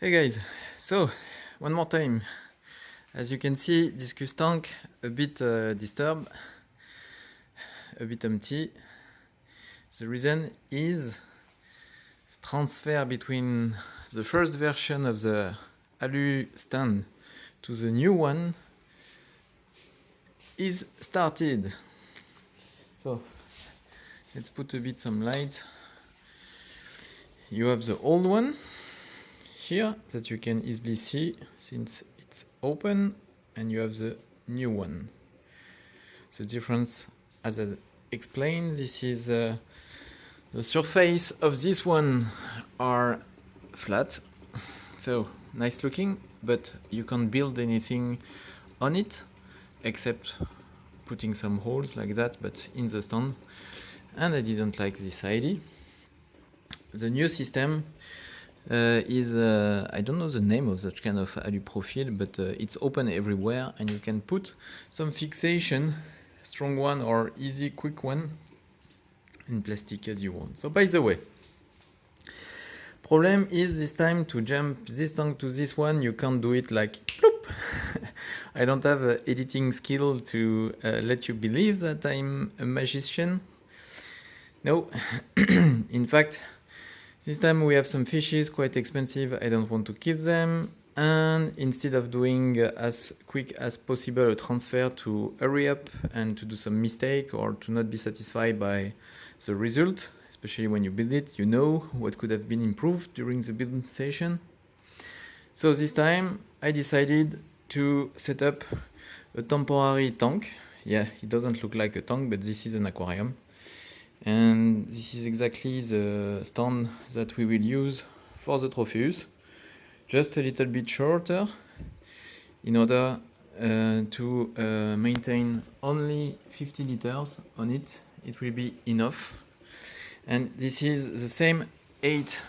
Hey guys, so one more time. As you can see, Discus tank a bit disturbed, a bit empty. The reason is transfer between the first version of the Alu stand to the new one is started. So let's put a bit some light. You have the old one here that you can easily see since it's open, and you have the new one. The difference, as I explained, this is the surface of this one are flat, so nice looking, but you can't build anything on it except putting some holes like that, but in the stand, and I didn't like this idea. The new system is, I don't know the name of that kind of Alu profile, but it's open everywhere, and you can put some fixation, strong one or easy, quick one, in plastic as you want. So by the way, problem is this time to jump this tank to this one, you can't do it like bloop. I don't have editing skill to let you believe that I'm a magician. No, in fact, this time we have some fishes, quite expensive, I don't want to kill them, and instead of doing as quick as possible a transfer to hurry up and to do some mistake or to not be satisfied by the result, especially when you build it, you know what could have been improved during the build session. So this time I decided to set up a temporary tank. Yeah, it doesn't look like a tank, but this is an aquarium. And this is exactly the stand that we will use for the Tropheus, just a little bit shorter in order to maintain only 50 liters on it. It will be enough. And this is the same 8,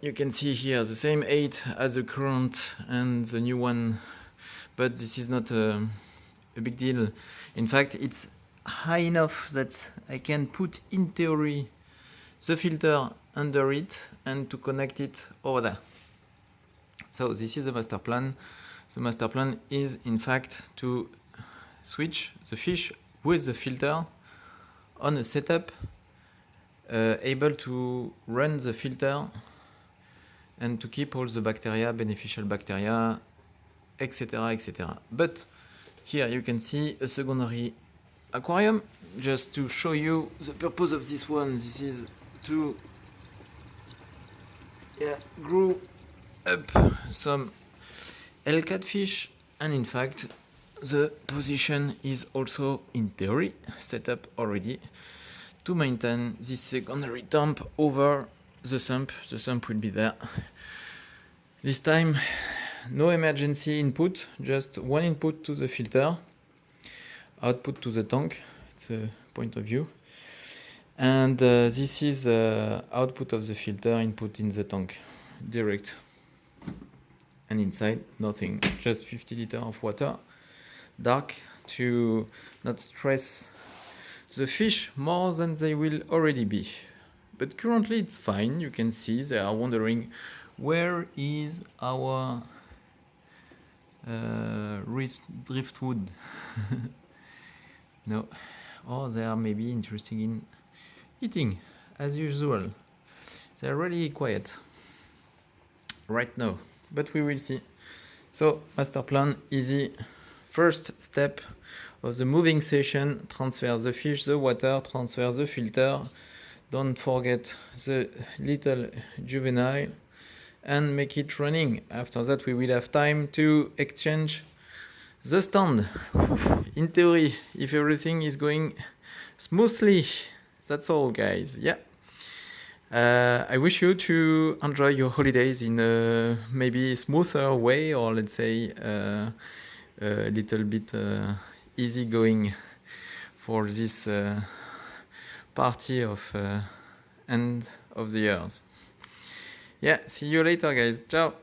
you can see here, the same 8 as the current and the new one, but this is not a big deal. In fact, it's high enough that I can put, in theory, the filter under it and to connect it over there. So this is the master plan. The master plan is, in fact, to switch the fish with the filter on a setup able to run the filter and to keep all the bacteria, beneficial bacteria, etc., etc. But here you can see a secondary aquarium. Just to show you the purpose of this one, this is to grow up some L catfish, and in fact the position is also in theory set up already to maintain this secondary tank over the sump. The sump will be there. This time no emergency input, just one input to the filter, output to the tank. It's a point of view, and this is output of the filter, input in the tank, direct, and inside nothing, just 50 liters of water, dark, to not stress the fish more than they will already be. But currently it's fine. You can see they are wondering where is our driftwood. No, or they are maybe interested in eating as usual. They are really quiet right now, but we will see. So master plan easy. First step of the moving session: transfer the fish, the water, transfer the filter, don't forget the little juvenile, and make it running. After that we will have time to exchange the stand. In theory, if everything is going smoothly, that's all, guys. Yeah. I wish you to enjoy your holidays in a maybe smoother way, or let's say a little bit easy going for this party of end of the years. Yeah, see you later, guys. Ciao.